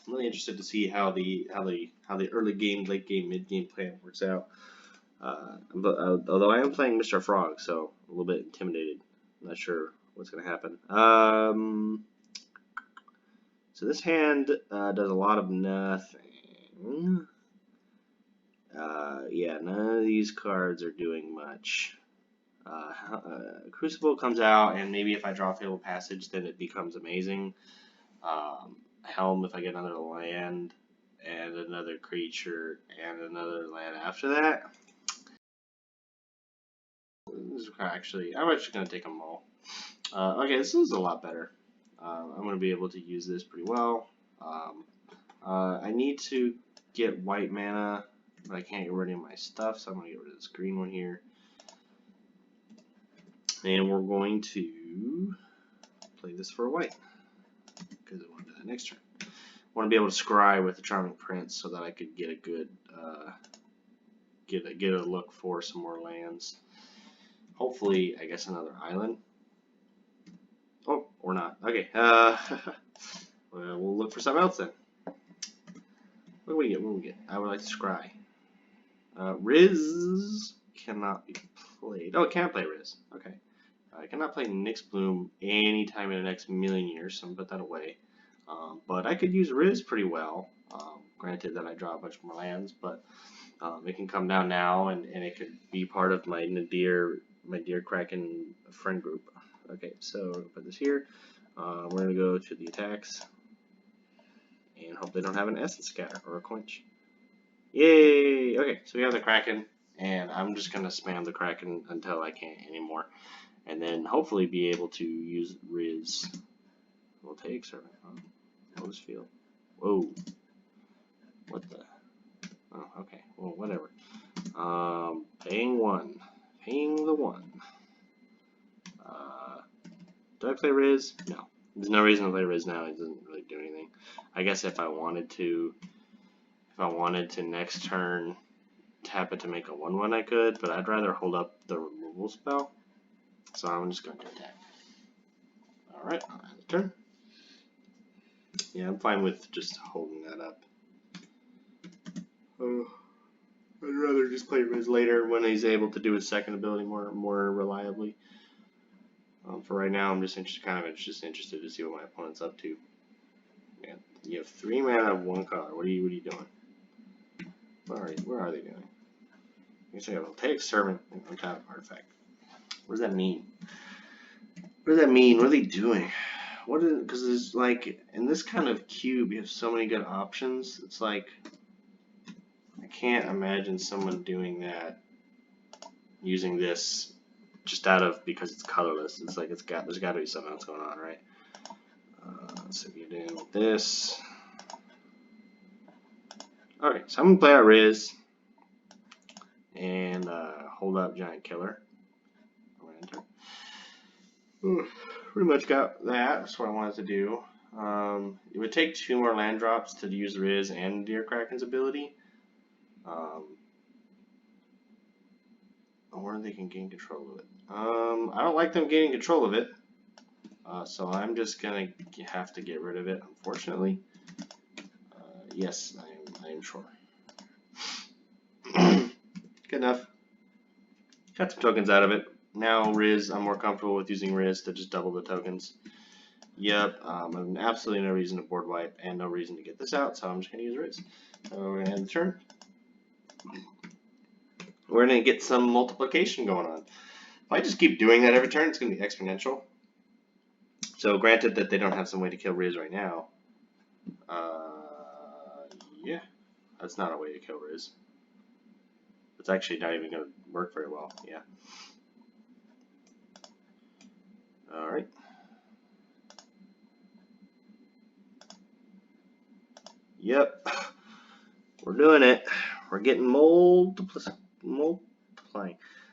I'm really interested to see how the early game, late game, mid game plan works out. Although I am playing Mr. Frog, so a little bit intimidated. I'm not sure what's going to happen. So this hand does a lot of nothing. Yeah, none of these cards are doing much. Crucible comes out, and maybe if I draw Fatal Passage, then it becomes amazing. Helm if I get another land, and another creature, and another land after that. I'm actually going to take them all. Okay, this is a lot better. I'm going to be able to use this pretty well. I need to get white mana, but I can't get rid of my stuff, so I'm going to get rid of this green one here. And we're going to play this for a white, because I want to do that next turn. I want to be able to scry with the Charming Prince so that I could get a good, get a look for some more lands. Hopefully, I guess another island. Oh, or not. Okay. Well, we'll look for something else then. What do we get? What do we get? I would like to scry. Riz cannot be played. Oh, it can play Riz. Okay. I cannot play Nyx Bloom anytime in the next million years, so I'm going to put that away. But I could use Riz pretty well. Granted that I draw a bunch more lands, but it can come down now, and it could be part of my Dear Kraken friend group. Okay, so we'll put this here. We're going to go to the attacks and hope they don't have an Essence Scatter or a Quench. Yay! Okay, so we have the Kraken, and I'm just going to spam the Kraken until I can't anymore. And then hopefully be able to use Riz. We'll take Servant. Lotus Field. Whoa. What the? Oh, okay. Well, whatever. Paying one. Paying the one. Do I play Riz? No. There's no reason to play Riz now. It doesn't really do anything. I guess if I wanted to next turn tap it to make a 1/1, I could, but I'd rather hold up the removal spell. So I'm just going to attack. Alright, I'll end the turn. Yeah, I'm fine with just holding that up. Oh, I'd rather just play Riz later when he's able to do his second ability more reliably. For right now, I'm just interested to see what my opponent's up to. Man, you have 3 mana of 1 color. What are you doing? Where are they doing? I guess I have Voltaic Servant and untap artifact. What does that mean? What does that mean? What are they doing? Because there's like in this kind of cube, you have so many good options. It's like I can't imagine someone doing that using this just because it's colorless. It's like there's got to be something else going on, right? So if you do this, all right. So I'm gonna play out Riz and hold up Giant Killer. I'm gonna enter. Pretty much got that. That's what I wanted to do. It would take 2 more land drops to use Riz and Deer Kraken's ability. Or they can gain control of it. I don't like them gaining control of it. So I'm just going to have to get rid of it, unfortunately. Yes, I am sure. Good enough. Got some tokens out of it. Now Riz, I'm more comfortable with using Riz to just double the tokens. Yep, I have absolutely no reason to board wipe and no reason to get this out, so I'm just going to use Riz. So we're going to end the turn. We're going to get some multiplication going on. If I just keep doing that every turn, it's going to be exponential. So granted that they don't have some way to kill Riz right now. Yeah, that's not a way to kill Riz. It's actually not even going to work very well. Yeah. All right. Yep. We're doing it. We're getting multiplying.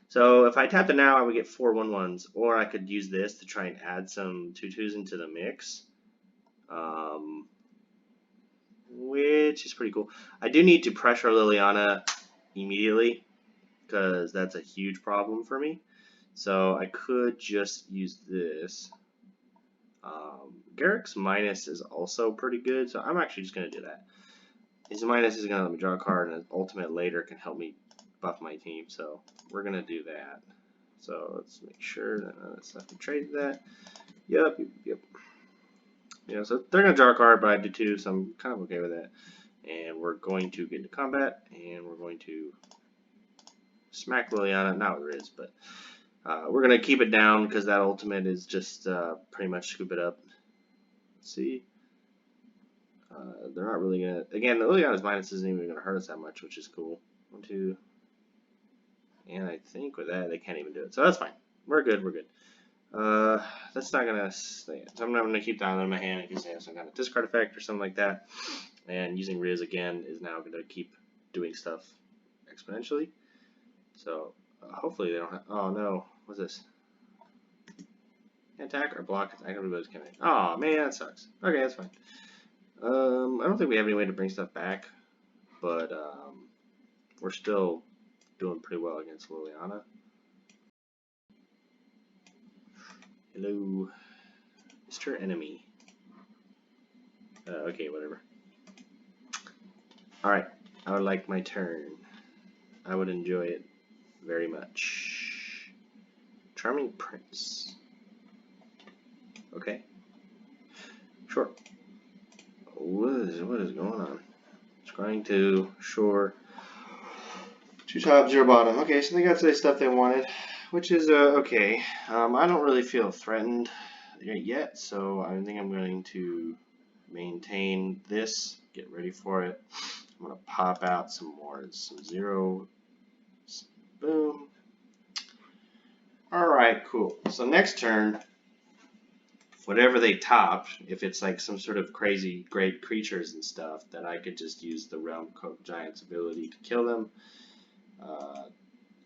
So if I tapped it now, I would get 4 1/1s, or I could use this to try and add some 2/2s into the mix, which is pretty cool. I do need to pressure Liliana immediately because that's a huge problem for me. So I could just use this. Garrick's minus is also pretty good, so I'm actually just going to do that. His minus is going to let me draw a card, and his ultimate later can help me buff my team, so we're going to do that. So let's make sure that none of this stuff can trade that. Yep. Yeah, so they're going to draw a card, but I do too, so I'm kind of okay with that. And we're going to get into combat, and we're going to smack Liliana, not with Riz, but we're going to keep it down because that ultimate is just pretty much scoop it up. Let's see. They're not really going to, again, the Liliana's minus isn't even going to hurt us that much, which is cool. 1, 2, and I think with that, they can't even do it. So that's fine. We're good. That's not going to stay. So I'm not going to keep that in my hand in case they have some kind of discard effect or something like that. And using Riz again is now going to keep doing stuff exponentially. So hopefully they don't have, oh no, what's this? Attack or block attack, everybody's coming. Oh man, that sucks. Okay, that's fine. I don't think we have any way to bring stuff back, but we're still doing pretty well against Liliana. Hello, Mr. Enemy. Okay, whatever. Alright, I would like my turn. I would enjoy it very much. Charming Prince. Okay. Sure. What is going on? Scrying to shore. 2 top, 0 bottom. Okay, so they got the stuff they wanted, which is okay. I don't really feel threatened yet, so I think I'm going to maintain this. Get ready for it. I'm going to pop out some more. Some 0. Boom. Alright, cool. So next turn, whatever they top, if it's like some sort of crazy great creatures and stuff, then I could just use the Realm Giant's ability to kill them.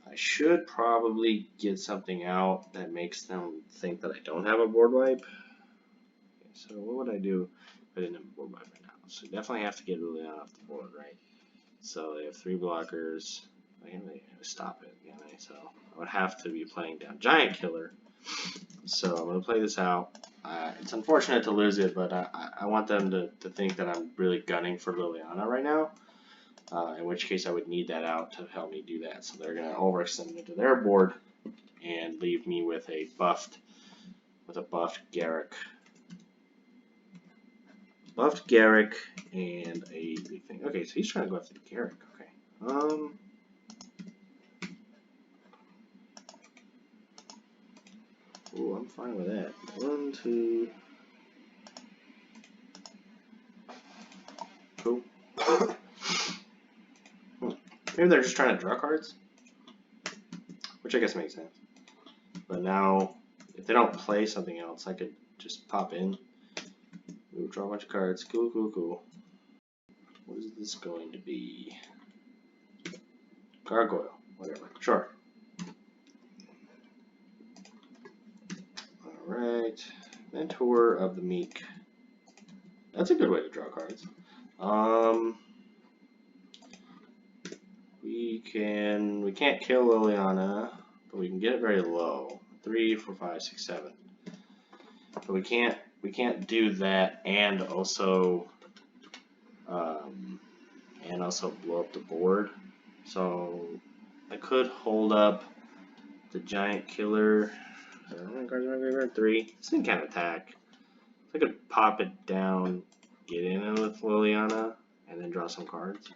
I should probably get something out that makes them think that I don't have a board wipe. Okay, so what would I do if I didn't have a board wipe right now? So definitely have to get Liliana off the board, right? So they have 3 blockers. I can stop it, can I? So I would have to be playing down Giant Killer. So I'm going to play this out. It's unfortunate to lose it, but I want them to think that I'm really gunning for Liliana right now. In which case I would need that out to help me do that. So they're going to overextend into their board and leave me with a buffed Garrick. Buffed Garrick and a big thing. Okay, so he's trying to go after the Garrick. Okay. Ooh, I'm fine with that. 1, 2. Cool. Maybe they're just trying to draw cards, which I guess makes sense. But now, if they don't play something else, I could just pop in. Ooh, draw a bunch of cards. Cool, cool, cool. What is this going to be? Gargoyle. Whatever. Sure. Alright. Mentor of the Meek. That's a good way to draw cards. We can't kill Liliana, but we can get it very low. 3, 4, 5, 6, 7. But we can't do that and also blow up the board. So I could hold up the Giant Killer. 3. This thing can't attack. So I could pop it down, get in with Liliana, and then draw some cards.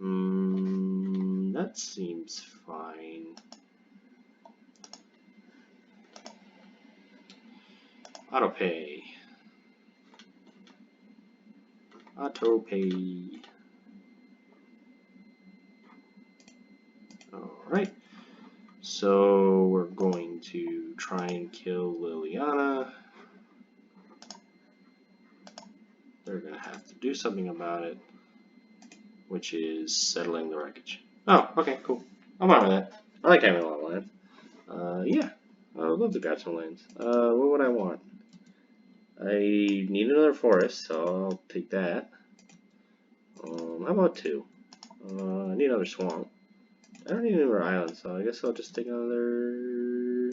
That seems fine. Auto pay. Alright. So we're going to try and kill Liliana. They're going to have to do something about it, which is settling the wreckage. Oh, okay, cool. I'm fine with that. I like having a lot of lands. Yeah, I would love to grab some lands. What would I want? I need another forest, so I'll take that. How about 2? I need another swamp. I don't need another island, so I guess I'll just take another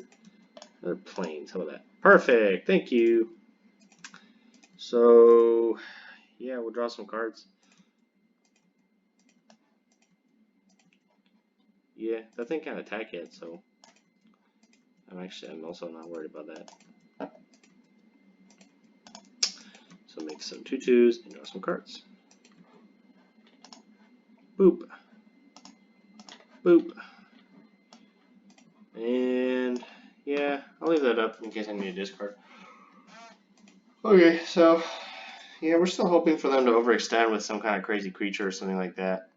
Other planes, how about that? Perfect, thank you. So, yeah, we'll draw some cards. Yeah, that thing can't attack yet, so I'm also not worried about that. So make some 2/2s and draw some cards. Boop. Boop. And yeah, I'll leave that up in case I need a discard. Okay, so yeah, we're still hoping for them to overextend with some kind of crazy creature or something like that.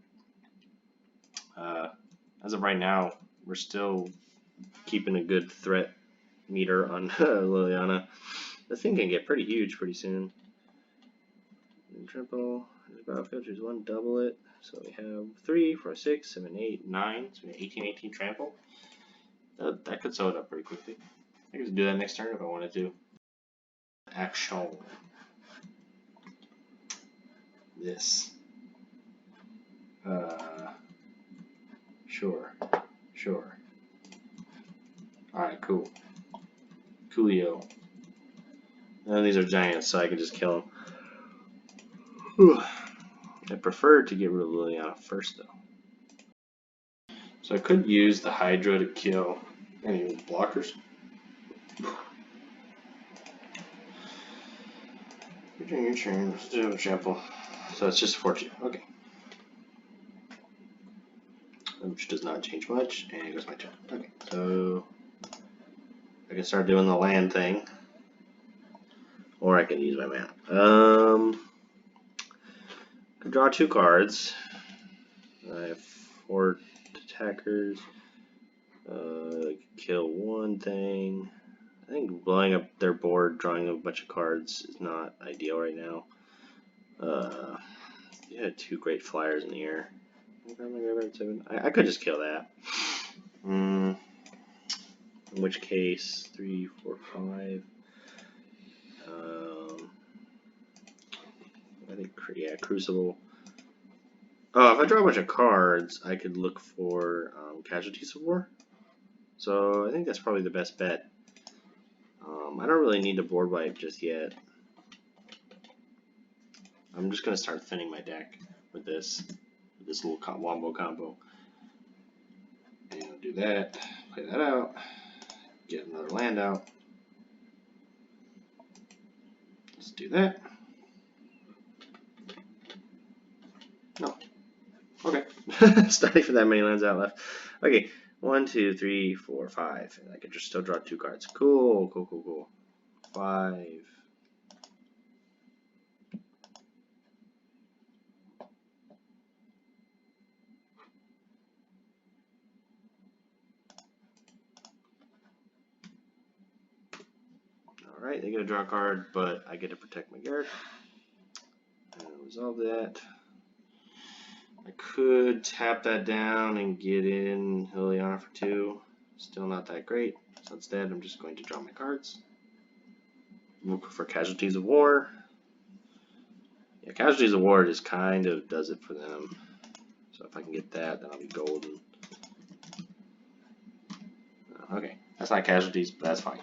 As of right now, we're still keeping a good threat meter on Liliana. The thing can get pretty huge pretty soon. And triple, battlefield, choose one, double it. So we have 3, 4, 6, 7, 8, 9. So we have 18 trample. That could sew it up pretty quickly. I could do that next turn if I wanted to. Action. This. Sure. Alright, cool. Coolio. And these are giants, so I can just kill them. Whew. I prefer to get rid of Liliana first, though. So I could use the Hydra to kill any blockers. Your turn. Let's do an example. So it's just 4/2. Okay. Which does not change much, and it goes my turn. Okay, so I can start doing the land thing, or I can use my mana. Could draw 2 cards. I have 4 attackers. Kill one thing. I think blowing up their board, drawing a bunch of cards is not ideal right now. You had 2 great flyers in the air. I could just kill that. In which case, 3, 4, 5. I think, yeah, Crucible. Oh, if I draw a bunch of cards, I could look for Casualties of War. So I think that's probably the best bet. I don't really need to board wipe just yet. I'm just going to start thinning my deck with this little wombo combo. And I'll do that, play that out, get another land out. Let's do that. No. Okay. Starting for that many lands out left. Okay. 1, 2, 3, 4, 5. And I can just still draw 2 cards. Cool. 5. Alright, they get to draw a card, but I get to protect my Garrett. And resolve that. I could tap that down and get in Liliana for 2. Still not that great. So instead, I'm just going to draw my cards. Look for Casualties of War. Yeah, Casualties of War just kind of does it for them. So if I can get that, then I'll be golden. Okay, that's not Casualties, but that's fine.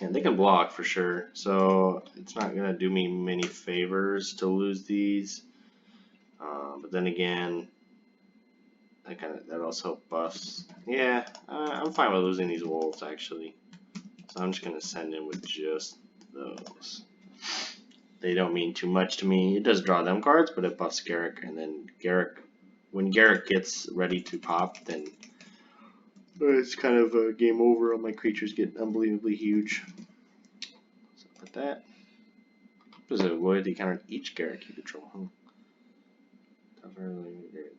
And they can block for sure, so it's not gonna do me many favors to lose these. But then again, that also buffs. Yeah, I'm fine with losing these wolves actually. So I'm just gonna send in with just those. They don't mean too much to me. It does draw them cards, but it buffs Garrick, and then when Garrick gets ready to pop, then it's kind of a game over. All my creatures get unbelievably huge. So put that. Does it avoid the counter each Garrick you control?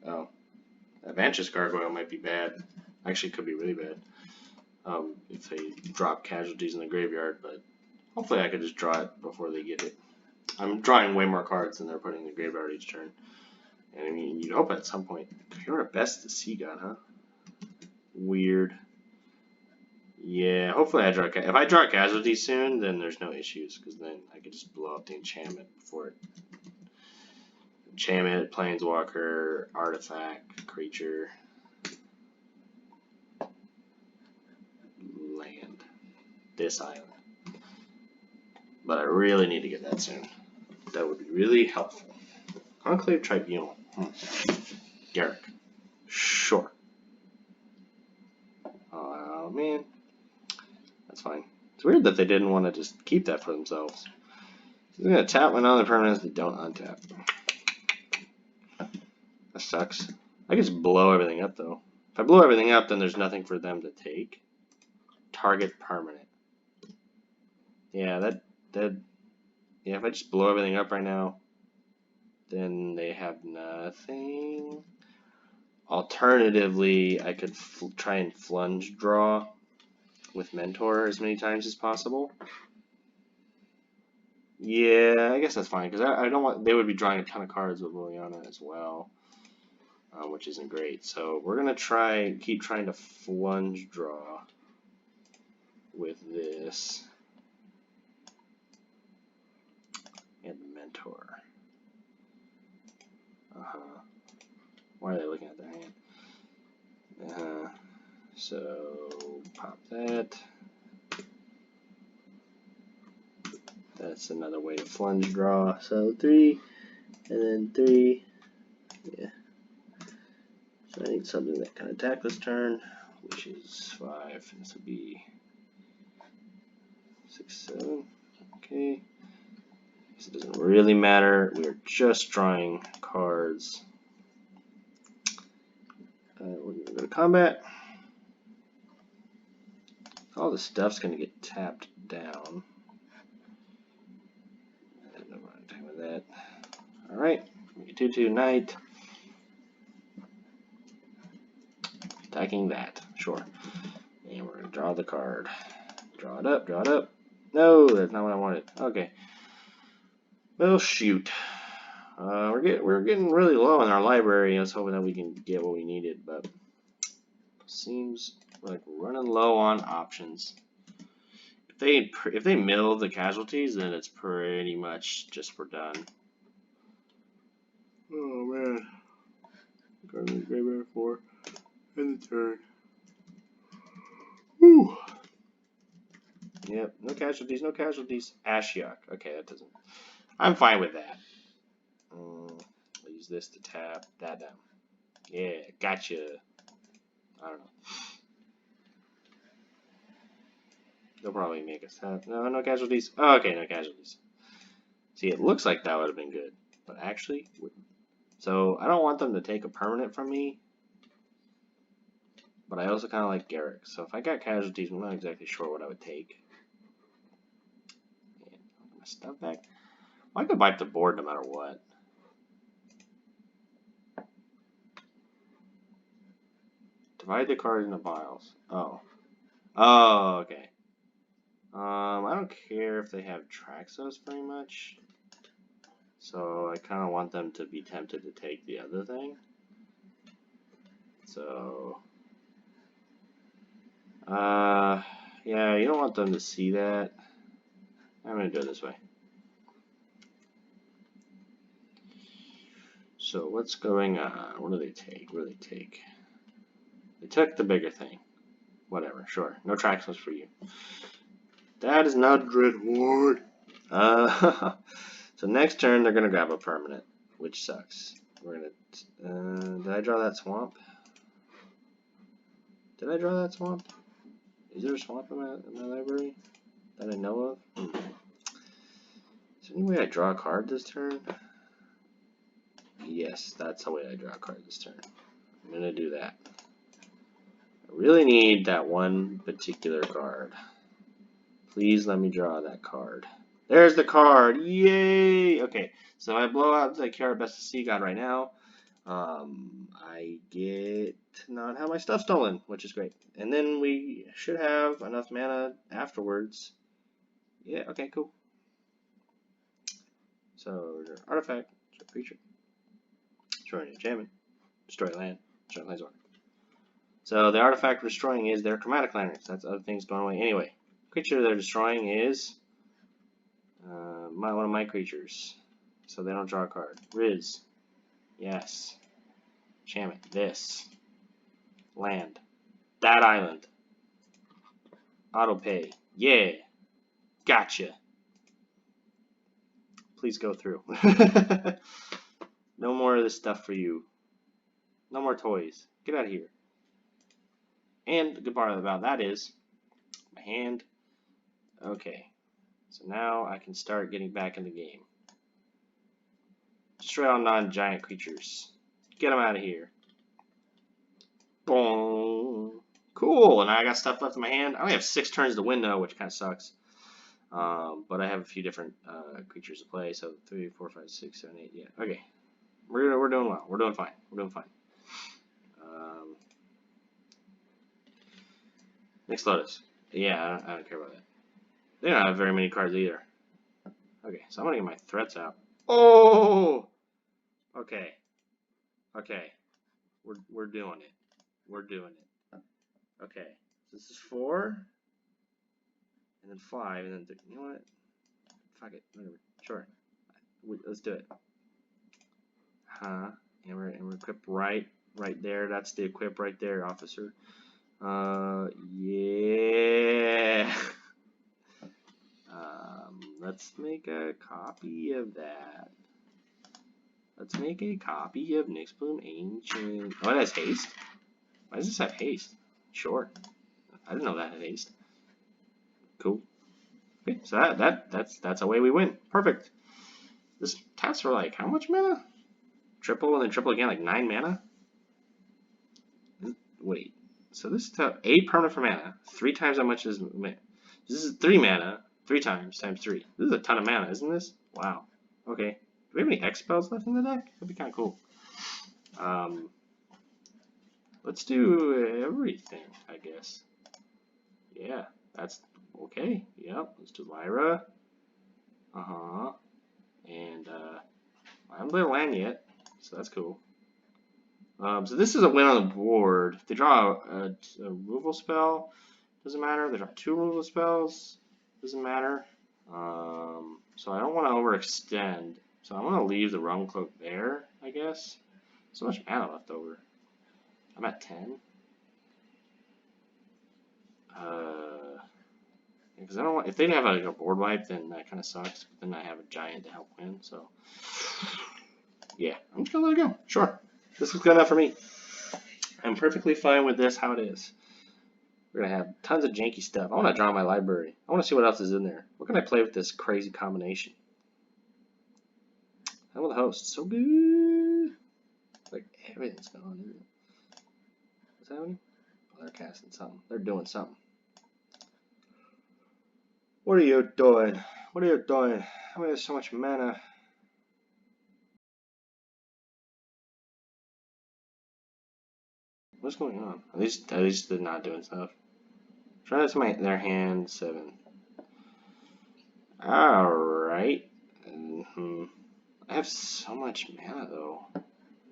Oh, that Vanquished Gargoyle might be bad. Actually, it could be really bad if they drop Casualties in the graveyard. But hopefully, I could just draw it before they get it. I'm drawing way more cards than they're putting in the graveyard each turn. And I mean, you'd hope at some point. You're a best to see god, huh? Weird. Yeah, hopefully I draw. If I draw Casualties soon, then there's no issues because then I could just blow up the enchantment before it. Enchantment, Planeswalker, Artifact, Creature. land. This island. But I really need to get that soon. That would be really helpful. Conclave Tribunal. Garrick. Sure. Oh man. That's fine. It's weird that they didn't want to just keep that for themselves. I'm going to tap when other permanents that don't untap. That sucks. I can just blow everything up though. If I blow everything up, then there's nothing for them to take. Target permanent. Yeah, yeah, if I just blow everything up right now, then they have nothing. Alternatively, I could try and flunge draw with Mentor as many times as possible. Yeah, I guess that's fine, because I don't want, they would be drawing a ton of cards with Liliana as well, which isn't great. So we're going to keep trying to flunge draw with this. And Mentor. Why are they looking at their hand? So pop that. That's another way to flunge draw. So 3, and then 3. Yeah. So I need something that can attack this turn, which is 5. This would be 6, 7. Okay. So it doesn't really matter. We're just drawing cards. We're going to go to combat. All the stuff's going to get tapped down. No time with that. Alright, 2/2 Knight. Attacking that, sure. And we're going to draw the card. Draw it up, draw it up. No, that's not what I wanted. Okay. Well, shoot. We're getting really low in our library. I was hoping that we can get what we needed, but seems like we're running low on options. If they mill the casualties, then it's pretty much just we're done. Oh man, Garden Graveyard 4 in the turn. Whew. Yep, no casualties, no casualties. Ashiok. Okay, that doesn't. I'm fine with that. I'll use this to tap that down. Yeah, gotcha. I don't know. They'll probably make us tap. No casualties. Oh, okay, no casualties. See, it looks like that would have been good, but actually wouldn't. So I don't want them to take a permanent from me, but I also kind of like Garrick. So if I got casualties, I'm not exactly sure what I would take. And I'll get my stuff back. Well, I could wipe the board no matter what. Divide the cards into piles. Oh. Oh, okay. I don't care if they have Traxos very much. So I kind of want them to be tempted to take the other thing. So, yeah, you don't want them to see that. I'm going to do it this way. So what's going on? What do they take? What do they take? They took the bigger thing. Whatever, sure. No Traxos for you. That is not Dreadward. So next turn they're gonna grab a permanent, which sucks. We're gonna. Did I draw that swamp? Did I draw that swamp? Is there a swamp in my library that I know of? Is there any way I draw a card this turn? Yes, that's the way I draw a card this turn. I'm gonna do that. I really need that one particular card. Please let me draw that card. There's the card. Yay! Okay, so if I blow out the Kiara Best of Sea God right now, I get to not have my stuff stolen, which is great. And then we should have enough mana afterwards. Yeah, okay, cool. So, artifact, creature, destroy an enchantment, destroy land, destroy planeswalker. So the artifact we're destroying is their chromatic lanterns. That's other things going away. Anyway, creature they're destroying is one of my creatures. So they don't draw a card. Riz. Yes. Enchantment. This. Land. That island. Auto pay. Yeah. Gotcha. Please go through. No more of this stuff for you. No more toys. Get out of here. And the good part about that is my hand. Okay. So now I can start getting back in the game. Destroy all non-giant creatures. Get them out of here. Boom. Cool. And I got stuff left in my hand. I only have 6 turns to win though, which kind of sucks. But I have a few different creatures to play. So 3, 4, 5, 6, 7, 8. Yeah. Okay. We're doing well. We're doing fine. We're doing fine. Next Lotus. Yeah, I don't care about that. They don't have very many cards either. Okay, so I'm gonna get my threats out. Oh. Okay. Okay. We're doing it. We're doing it. Okay. So this is 4, and then 5, and then 3. You know what? Fuck it. Whatever. Sure. Let's do it. And we're equipped right there. That's the equip right there, officer. Yeah. Let's make a copy of that. Let's make a copy of Nyxbloom Ancient. Oh, it has haste? Why does this have haste? Sure. I didn't know that had haste. Cool. Okay, so that's a way we win. Perfect. This taps for like how much mana? Triple and then triple again, like 9 mana? Wait. So this is 8 permanent for mana. 3 times how much is mana? This is 3 mana. 3 times 3. This is a ton of mana, isn't this? Wow. Okay. Do we have any X spells left in the deck? That'd be kind of cool. Let's do everything, I guess. Yeah, that's okay. Yep, let's do Lyra. And I haven't played a land yet, so that's cool. So this is a win on the board. If they draw a removal spell, doesn't matter. If they draw 2 removal spells, doesn't matter. So I don't want to overextend. So I'm going to leave the Rum Cloak there, I guess. So much mana left over. I'm at 10. Because I don't want, if they have like a board wipe, then that kind of sucks. But then I have a giant to help win. So yeah, I'm just gonna let it go. Sure, this is good enough for me. I'm perfectly fine with this how it is. We're gonna have tons of janky stuff. I want to draw my library. I want to see what else is in there. What can I play with this crazy combination? I'm with the host. So good. Like everything's going on. What's happening? Oh, they're casting something. They're doing something. What are you doing? What are you doing? I mean, there's so much mana. What's going on? At least they're not doing stuff. Try to make their hand 7. Alright. I have so much mana though.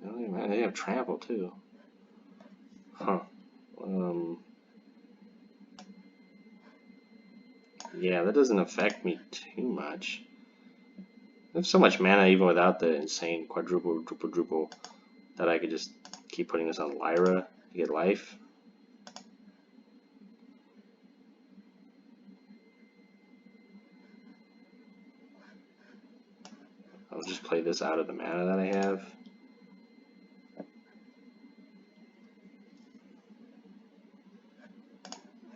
They have trample too. Huh. Yeah, that doesn't affect me too much. I have so much mana even without the insane quadruple, druple, that I could just keep putting this on Lyra to get life. I'll just play this out of the mana that I have.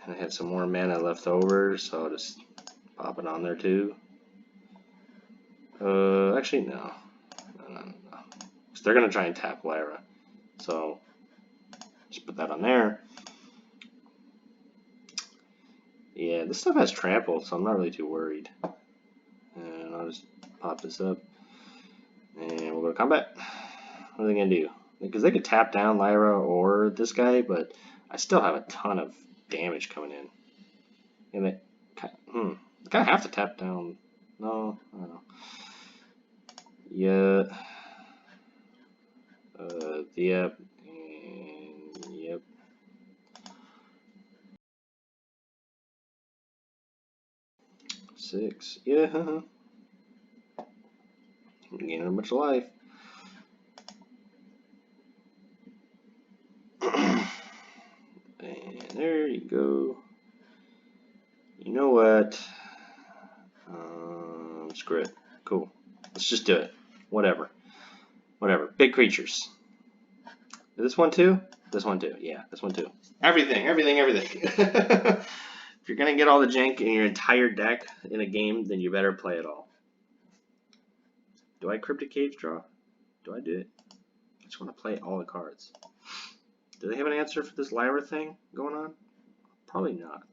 And I have some more mana left over, so I'll just pop it on there too. Actually, no. So they're going to try and tap Lyra. So, just put that on there. Yeah, this stuff has trample, so I'm not really too worried. And I'll just pop this up. And we'll go to combat. What are they going to do? Because they could tap down Lyra or this guy, but I still have a ton of damage coming in. And they kind of have to tap down. No, I don't know. Yeah. Yep. And yep. Six. Yeah. I'm gaining a bunch of life. And there you go. You know what? Screw it. Cool. Let's just do it. Whatever. Whatever. Big creatures. This one too? This one too. Yeah, this one too. Everything. If you're going to get all the jank in your entire deck in a game, then you better play it all. Do I Cryptic Cage draw? Do I do it? I just want to play all the cards. Do they have an answer for this Lyra thing going on? Probably not.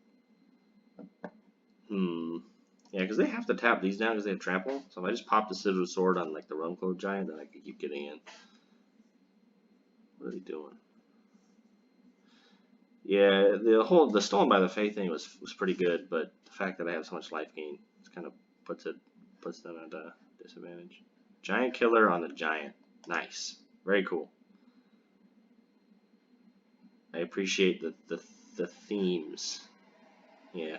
Yeah, because they have to tap these down because they have trample. So if I just pop the Sigil Sword on like the Rumcloak Giant, then I can keep getting in. What are they doing? Yeah, the Stolen by the Faith thing was pretty good, but the fact that I have so much life gain kind of puts them at a disadvantage. Giant Killer on the Giant. Nice. Very cool. I appreciate the themes. Yeah.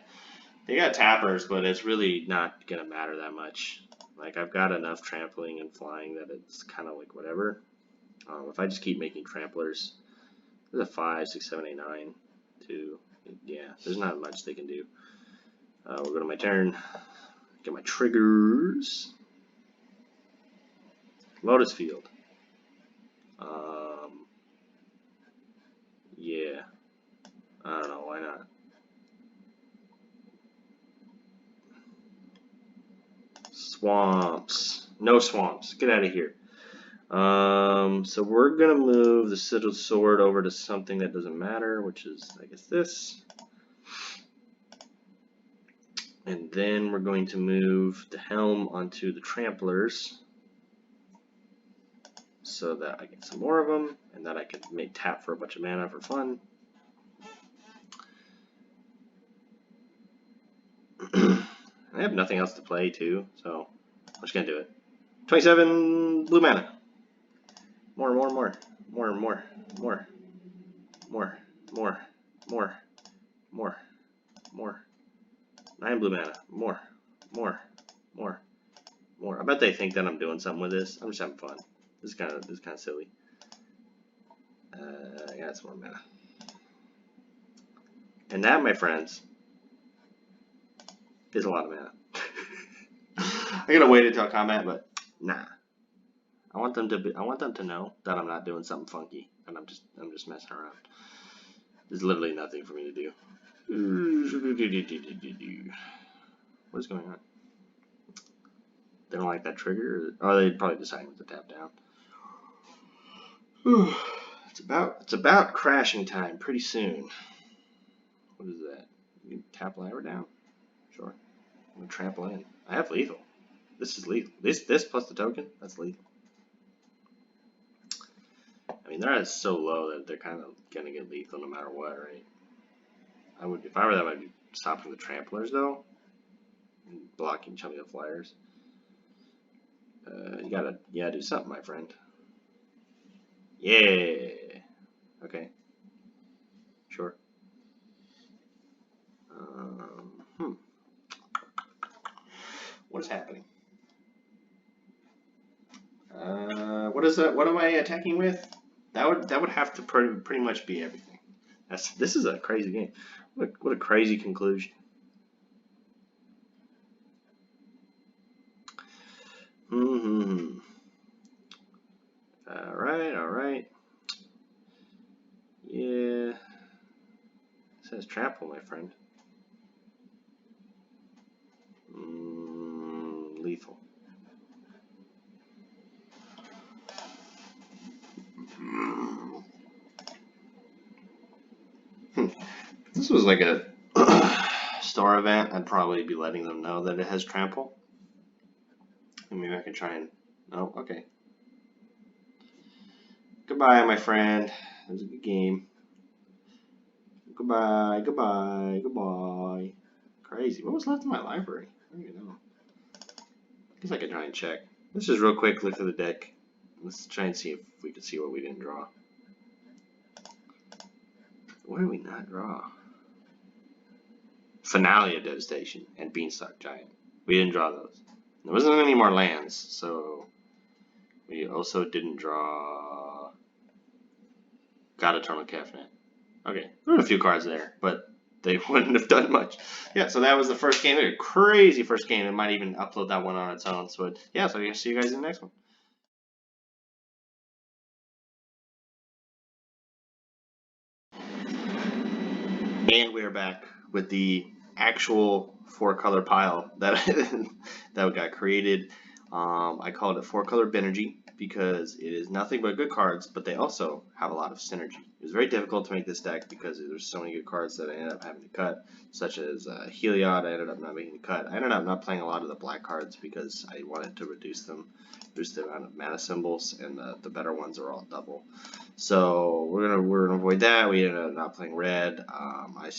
They got tappers, but it's really not going to matter that much. Like, I've got enough trampling and flying that it's kind of like whatever. If I just keep making tramplers, there's a 5, 6, 7, 8, 9, 2. Yeah, there's not much they can do. We'll go to my turn. Get my triggers. Lotus Field. Yeah. I don't know, why not? Swamps. No swamps. Get out of here. So we're gonna move the Sigil Sword over to something that doesn't matter, which is, I guess, this. And then we're going to move the Helm onto the Tramplers so that I get some more of them, and that I can make tap for a bunch of mana for fun. I have nothing else to play too, so I'm just gonna do it. 27 blue mana. More. 9 blue mana. More. I bet they think that I'm doing something with this. I'm just having fun. This is kind of silly. I got some more mana. And that, my friends, is a lot of mana. I gotta wait until combat, but nah. I want them to know that I'm not doing something funky, and I'm just messing around. There's literally nothing for me to do. What is going on? They don't like that trigger, or they probably decided to tap down. It's about crashing time pretty soon. What is that? You can tap Lyra down? Sure. I'm gonna trample in. I have lethal. This is lethal. This plus the token, that's lethal. I mean, they're so low that they're kind of gonna get lethal no matter what, right? If I were them, I'd be stopping the tramplers though, and blocking chummy the flyers. You gotta do something, my friend. Yeah. Okay. Sure. What is happening? What is that? What am I attacking with? That would have to pretty much be everything. This is a crazy game. What a crazy conclusion. All right. Yeah. It says trample, my friend. Lethal. If this was like a store event, I'd probably be letting them know that it has trample. And maybe I can try and... Oh, okay. Goodbye, my friend. It was a good game. Goodbye. Crazy. What was left in my library? I don't even know. I guess I could try and check. Let's just real quick look at the deck. Let's try and see if we can see what we didn't draw. What did we not draw? Finale of Devastation and Beanstalk Giant. We didn't draw those. There wasn't any more lands, so we also didn't draw God Eternal Cabinet. Okay, there were a few cards there, but they wouldn't have done much. Yeah, so that was the first game. A crazy first game. It might even upload that one on its own. So yeah, so I guess see you guys in the next one. And we're back with the actual 4-color pile that that got created. I called it 4-color Bynergy because it is nothing but good cards, but they also have a lot of synergy. It was very difficult to make this deck because there's so many good cards that I ended up having to cut, such as Heliod. I ended up not making the cut. I ended up not playing a lot of the black cards because I wanted to reduce the amount of mana symbols, and the better ones are all double. So we're gonna avoid that. We ended up not playing red. I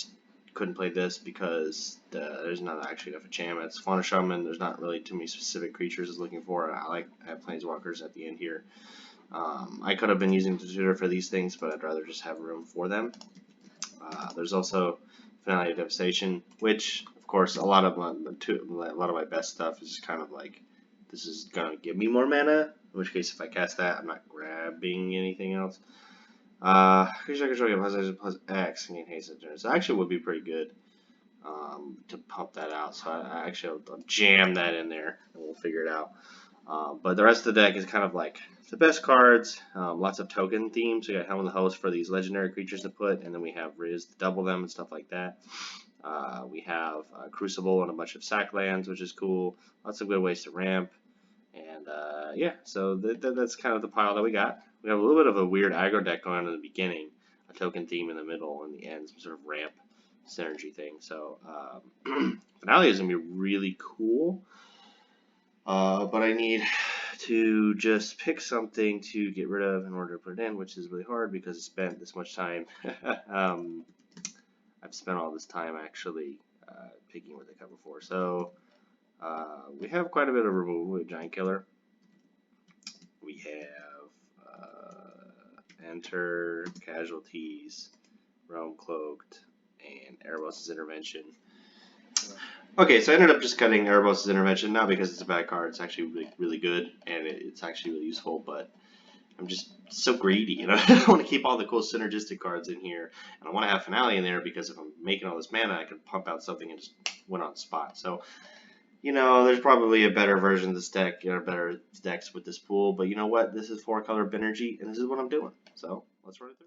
couldn't play this because there's not actually enough enchantment. It's Fauna Shaman. There's not really too many specific creatures I was looking for. I have Planeswalkers at the end here. I could have been using Tutor for these things, but I'd rather just have room for them. There's also Finale of Devastation, which, of course, a lot of my best stuff is just kind of like, this is gonna give me more mana. In which case, if I cast that, I'm not grabbing anything else. Creature control plus X and gain haste turn. So actually would be pretty good to pump that out. So I actually I'll jam that in there and we'll figure it out. But the rest of the deck is kind of like the best cards. Lots of token themes. We got Helm of the Host for these legendary creatures to put, and then we have Riz to double them and stuff like that. We have Crucible and a bunch of sack lands, which is cool. Lots of good ways to ramp. And yeah, so that's kind of the pile that we got. We have a little bit of a weird aggro deck going on in the beginning, a token theme in the middle, and the end, some sort of ramp synergy thing. So Finale is going to be really cool, but I need to just pick something to get rid of in order to put it in, which is really hard because I spent this much time. I've spent all this time actually picking what they cover for. So we have quite a bit of removal with Giant Killer. We have Enter, Casualties, Realm Cloaked, and Erebos' Intervention. Okay, so I ended up just cutting Erebos' Intervention, not because it's a bad card, it's actually really, really good, and it's actually really useful, but I'm just so greedy, you know. I want to keep all the cool synergistic cards in here, and I want to have Finale in there because if I'm making all this mana, I can pump out something and just win on the spot. So, you know, there's probably a better version of this deck, better decks with this pool, but you know what? This is 4-color Bynergy, and this is what I'm doing. So, let's run it through.